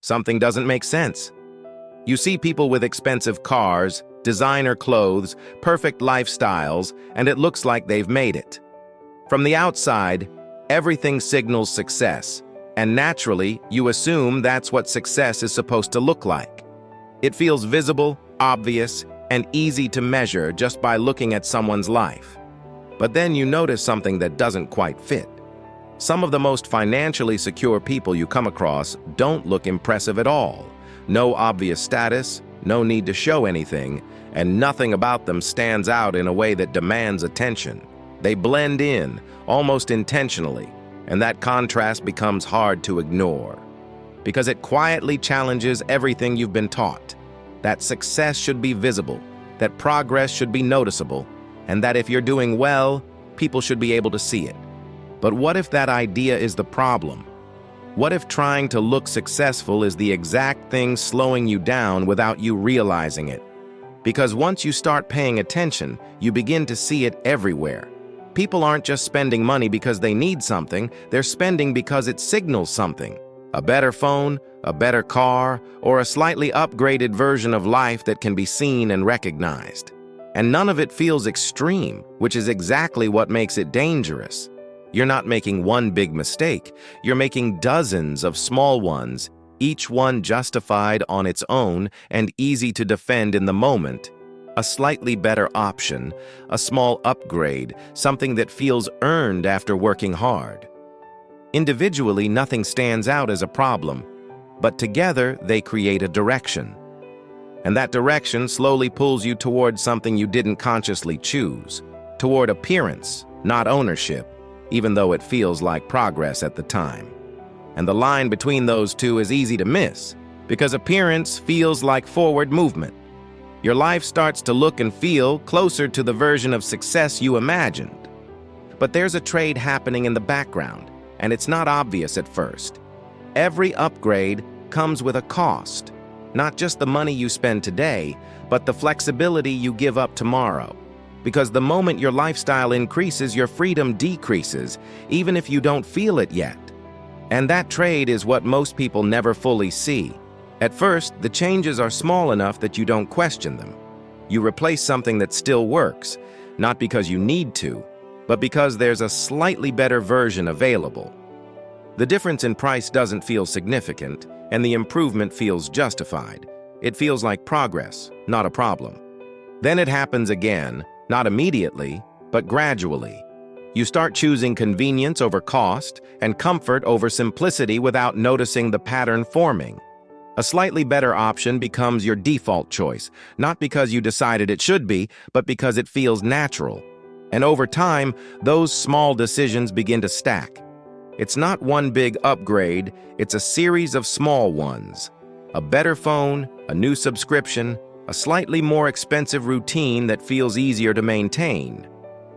Something doesn't make sense. You see people with expensive cars, designer clothes, perfect lifestyles, and it looks like they've made it. From the outside, everything signals success, and naturally, you assume that's what success is supposed to look like. It feels visible, obvious, and easy to measure just by looking at someone's life. But then you notice something that doesn't quite fit. Some of the most financially secure people you come across don't look impressive at all. No obvious status, no need to show anything, and nothing about them stands out in a way that demands attention. They blend in, almost intentionally, and that contrast becomes hard to ignore. Because it quietly challenges everything you've been taught. That success should be visible, that progress should be noticeable, and that if you're doing well, people should be able to see it. But what if that idea is the problem? What if trying to look successful is the exact thing slowing you down without you realizing it? Because once you start paying attention, you begin to see it everywhere. People aren't just spending money because they need something, they're spending because it signals something. A better phone, a better car, or a slightly upgraded version of life that can be seen and recognized. And none of it feels extreme, which is exactly what makes it dangerous. You're not making one big mistake, you're making dozens of small ones, each one justified on its own and easy to defend in the moment. A slightly better option, a small upgrade, something that feels earned after working hard. Individually, nothing stands out as a problem, but together they create a direction. And that direction slowly pulls you toward something you didn't consciously choose, toward appearance, not ownership, even though it feels like progress at the time. And the line between those two is easy to miss, because appearance feels like forward movement. Your life starts to look and feel closer to the version of success you imagined. But there's a trade happening in the background, and it's not obvious at first. Every upgrade comes with a cost, not just the money you spend today, but the flexibility you give up tomorrow. Because the moment your lifestyle increases, your freedom decreases, even if you don't feel it yet. And that trade is what most people never fully see. At first, the changes are small enough that you don't question them. You replace something that still works, not because you need to, but because there's a slightly better version available. The difference in price doesn't feel significant, and the improvement feels justified. It feels like progress, not a problem. Then it happens again, not immediately, but gradually. You start choosing convenience over cost and comfort over simplicity without noticing the pattern forming. A slightly better option becomes your default choice, not because you decided it should be, but because it feels natural. And over time, those small decisions begin to stack. It's not one big upgrade, it's a series of small ones. A better phone, a new subscription, a slightly more expensive routine that feels easier to maintain.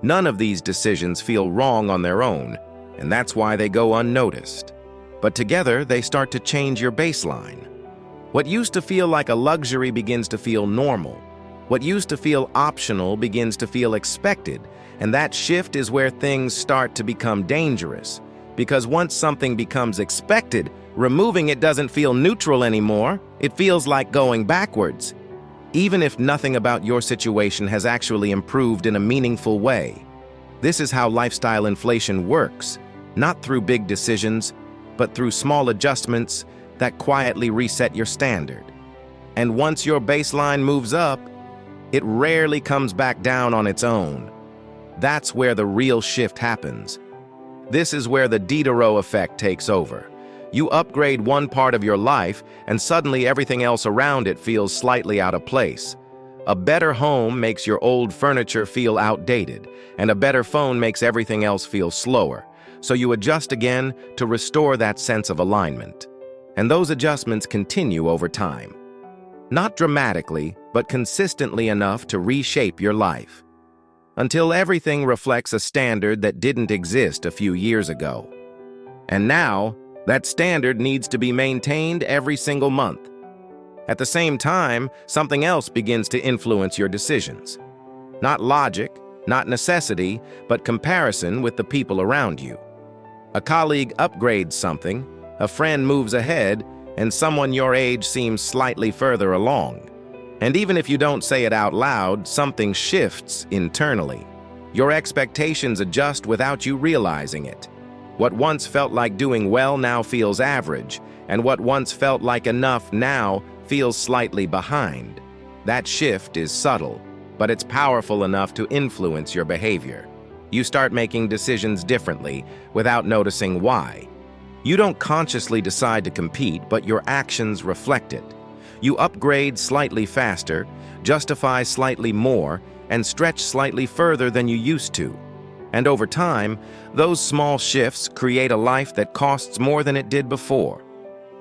None of these decisions feel wrong on their own, and that's why they go unnoticed. But together, they start to change your baseline. What used to feel like a luxury begins to feel normal. What used to feel optional begins to feel expected, and that shift is where things start to become dangerous. Because once something becomes expected, removing it doesn't feel neutral anymore. It feels like going backwards. Even if nothing about your situation has actually improved in a meaningful way. This is how lifestyle inflation works, not through big decisions, but through small adjustments that quietly reset your standard. And once your baseline moves up, it rarely comes back down on its own. That's where the real shift happens. This is where the Diderot effect takes over. You upgrade one part of your life, and suddenly everything else around it feels slightly out of place. A better home makes your old furniture feel outdated, and a better phone makes everything else feel slower. So you adjust again to restore that sense of alignment. And those adjustments continue over time. Not dramatically, but consistently enough to reshape your life. Until everything reflects a standard that didn't exist a few years ago. And now, that standard needs to be maintained every single month. At the same time, something else begins to influence your decisions. Not logic, not necessity, but comparison with the people around you. A colleague upgrades something, a friend moves ahead, and someone your age seems slightly further along. And even if you don't say it out loud, something shifts internally. Your expectations adjust without you realizing it. What once felt like doing well now feels average, and what once felt like enough now feels slightly behind. That shift is subtle, but it's powerful enough to influence your behavior. You start making decisions differently without noticing why. You don't consciously decide to compete, but your actions reflect it. You upgrade slightly faster, justify slightly more, and stretch slightly further than you used to. And over time, those small shifts create a life that costs more than it did before.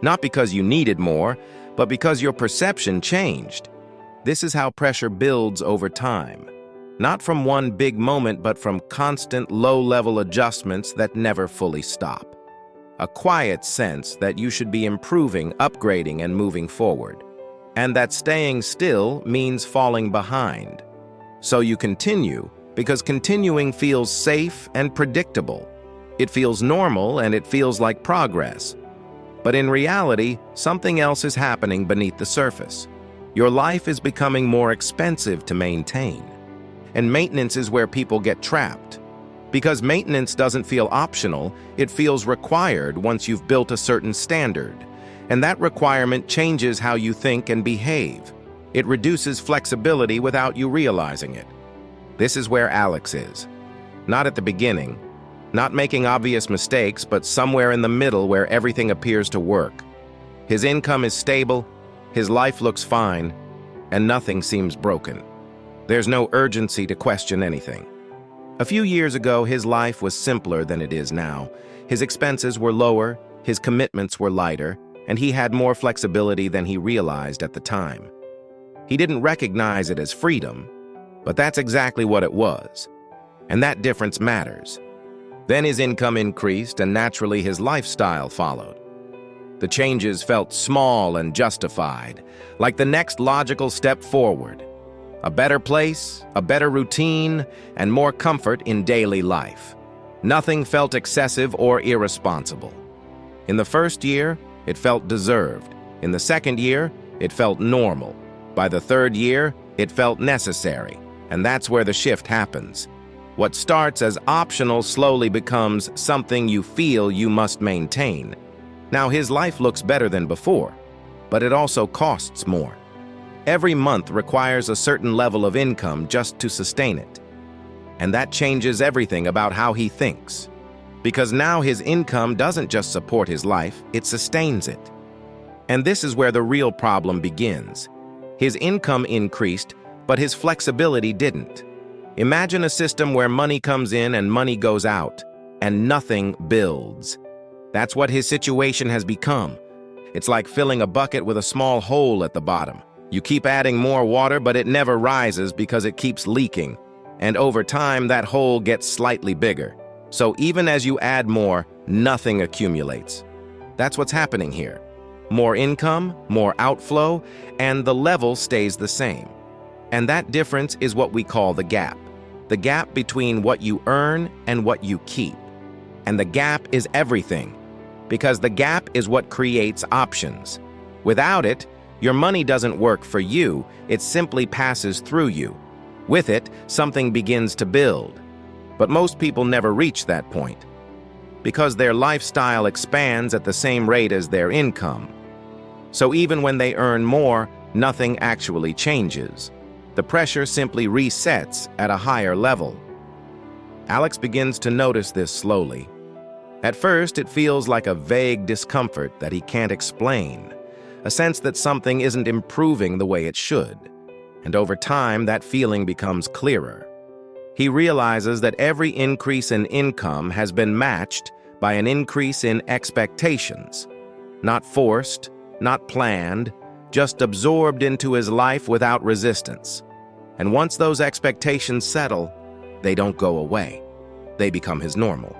Not because you needed more, but because your perception changed. This is how pressure builds over time. Not from one big moment, but from constant low-level adjustments that never fully stop. A quiet sense that you should be improving, upgrading, and moving forward. And that staying still means falling behind. So you continue, because continuing feels safe and predictable. It feels normal and it feels like progress. But in reality, something else is happening beneath the surface. Your life is becoming more expensive to maintain. And maintenance is where people get trapped. Because maintenance doesn't feel optional, it feels required once you've built a certain standard. And that requirement changes how you think and behave. It reduces flexibility without you realizing it. This is where Alex is. Not at the beginning, not making obvious mistakes, but somewhere in the middle where everything appears to work. His income is stable, his life looks fine, and nothing seems broken. There's no urgency to question anything. A few years ago, his life was simpler than it is now. His expenses were lower, his commitments were lighter, and he had more flexibility than he realized at the time. He didn't recognize it as freedom, but that's exactly what it was. And that difference matters. Then his income increased, and naturally his lifestyle followed. The changes felt small and justified, like the next logical step forward. A better place, a better routine, and more comfort in daily life. Nothing felt excessive or irresponsible. In the first year, it felt deserved. In the second year, it felt normal. By the third year, it felt necessary. And that's where the shift happens. What starts as optional slowly becomes something you feel you must maintain. Now his life looks better than before, but it also costs more. Every month requires a certain level of income just to sustain it. And that changes everything about how he thinks. Because now his income doesn't just support his life, it sustains it. And this is where the real problem begins. His income increased, but his flexibility didn't. Imagine a system where money comes in and money goes out, and nothing builds. That's what his situation has become. It's like filling a bucket with a small hole at the bottom. You keep adding more water, but it never rises because it keeps leaking. And over time, that hole gets slightly bigger. So even as you add more, nothing accumulates. That's what's happening here. More income, more outflow, and the level stays the same. And that difference is what we call the gap. The gap between what you earn and what you keep. And the gap is everything, because the gap is what creates options. Without it, your money doesn't work for you, it simply passes through you. With it, something begins to build. But most people never reach that point, because their lifestyle expands at the same rate as their income. So even when they earn more, nothing actually changes. The pressure simply resets at a higher level. Alex begins to notice this slowly. At first, it feels like a vague discomfort that he can't explain, a sense that something isn't improving the way it should. And over time, that feeling becomes clearer. He realizes that every increase in income has been matched by an increase in expectations. Not forced, not planned, just absorbed into his life without resistance. And once those expectations settle, they don't go away. They become his normal.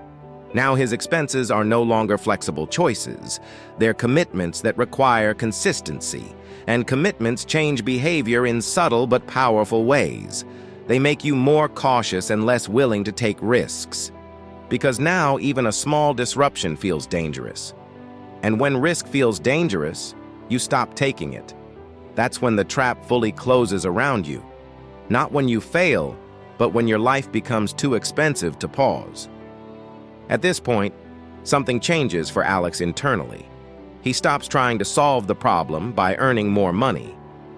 Now his expenses are no longer flexible choices. They're commitments that require consistency. And commitments change behavior in subtle but powerful ways. They make you more cautious and less willing to take risks. Because now even a small disruption feels dangerous. And when risk feels dangerous, you stop taking it. That's when the trap fully closes around you. Not when you fail, but when your life becomes too expensive to pause. At this point, something changes for Alex internally. He stops trying to solve the problem by earning more money,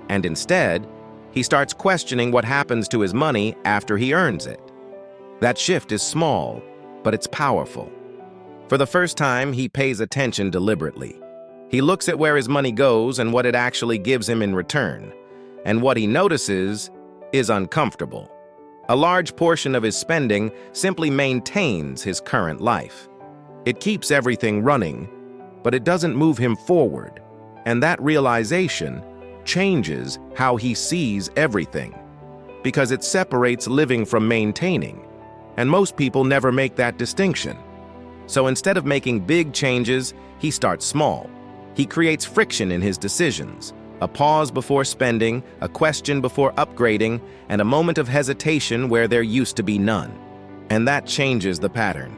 and instead, he starts questioning what happens to his money after he earns it. That shift is small, but it's powerful. For the first time, he pays attention deliberately. He looks at where his money goes and what it actually gives him in return. And what he notices is uncomfortable. A large portion of his spending simply maintains his current life. It keeps everything running, but it doesn't move him forward. And that realization changes how he sees everything, because it separates living from maintaining. And most people never make that distinction. So instead of making big changes, he starts small. He creates friction in his decisions, a pause before spending, a question before upgrading, and a moment of hesitation where there used to be none. And that changes the pattern.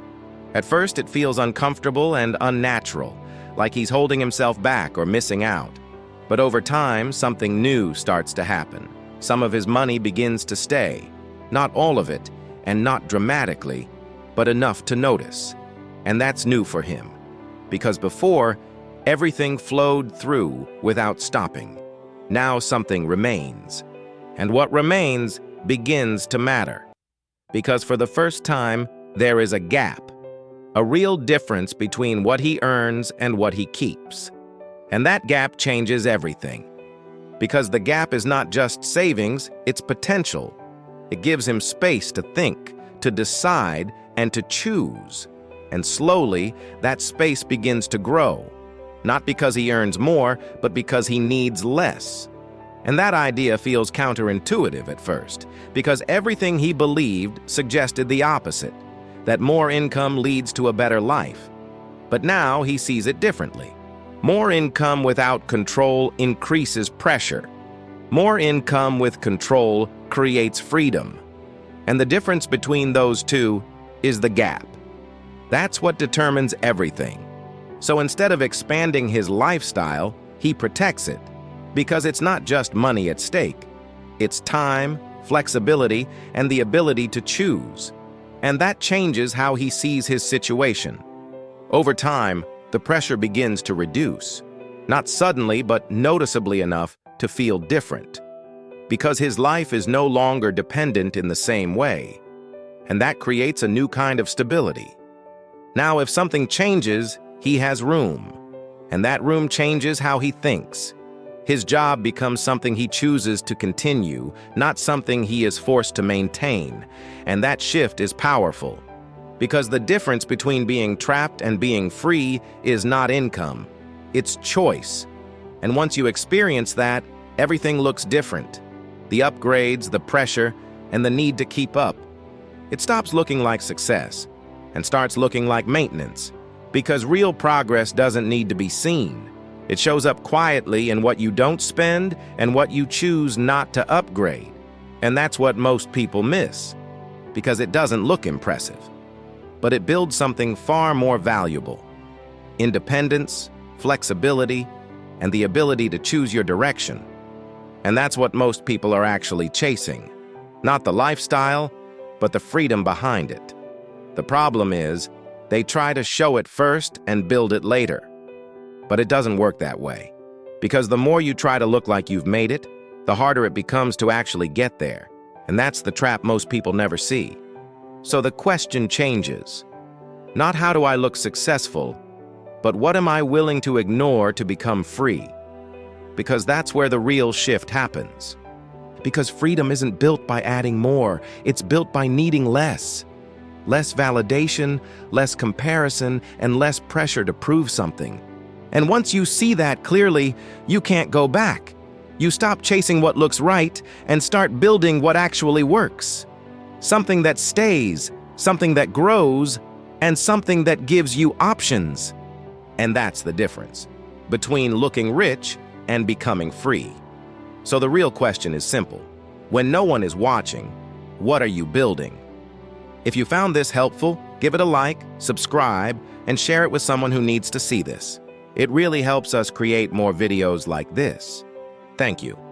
At first, it feels uncomfortable and unnatural, like he's holding himself back or missing out. But over time, something new starts to happen. Some of his money begins to stay. Not all of it, and not dramatically, but enough to notice. And that's new for him, because before, everything flowed through without stopping. Now something remains. And what remains begins to matter. Because for the first time, there is a gap. A real difference between what he earns and what he keeps. And that gap changes everything. Because the gap is not just savings, it's potential. It gives him space to think, to decide, and to choose. And slowly, that space begins to grow. Not because he earns more, but because he needs less. And that idea feels counterintuitive at first, because everything he believed suggested the opposite, that more income leads to a better life. But now he sees it differently. More income without control increases pressure. More income with control creates freedom. And the difference between those two is the gap. That's what determines everything. So instead of expanding his lifestyle, he protects it. Because it's not just money at stake. It's time, flexibility, and the ability to choose. And that changes how he sees his situation. Over time, the pressure begins to reduce. Not suddenly, but noticeably enough to feel different. Because his life is no longer dependent in the same way. And that creates a new kind of stability. Now, if something changes, he has room. And that room changes how he thinks. His job becomes something he chooses to continue, not something he is forced to maintain. And that shift is powerful. Because the difference between being trapped and being free is not income. It's choice. And once you experience that, everything looks different. The upgrades, the pressure, and the need to keep up. It stops looking like success and starts looking like maintenance. Because real progress doesn't need to be seen. It shows up quietly in what you don't spend and what you choose not to upgrade. And that's what most people miss. Because it doesn't look impressive. But it builds something far more valuable. Independence, flexibility, and the ability to choose your direction. And that's what most people are actually chasing. Not the lifestyle, but the freedom behind it. The problem is, they try to show it first and build it later. But it doesn't work that way. Because the more you try to look like you've made it, the harder it becomes to actually get there. And that's the trap most people never see. So the question changes. Not how do I look successful, but what am I willing to ignore to become free? Because that's where the real shift happens. Because freedom isn't built by adding more, it's built by needing less. Less validation, less comparison, and less pressure to prove something. And once you see that clearly, you can't go back. You stop chasing what looks right and start building what actually works. Something that stays, something that grows, and something that gives you options. And that's the difference between looking rich and becoming free. So the real question is simple. When no one is watching, what are you building? If you found this helpful, give it a like, subscribe, and share it with someone who needs to see this. It really helps us create more videos like this. Thank you.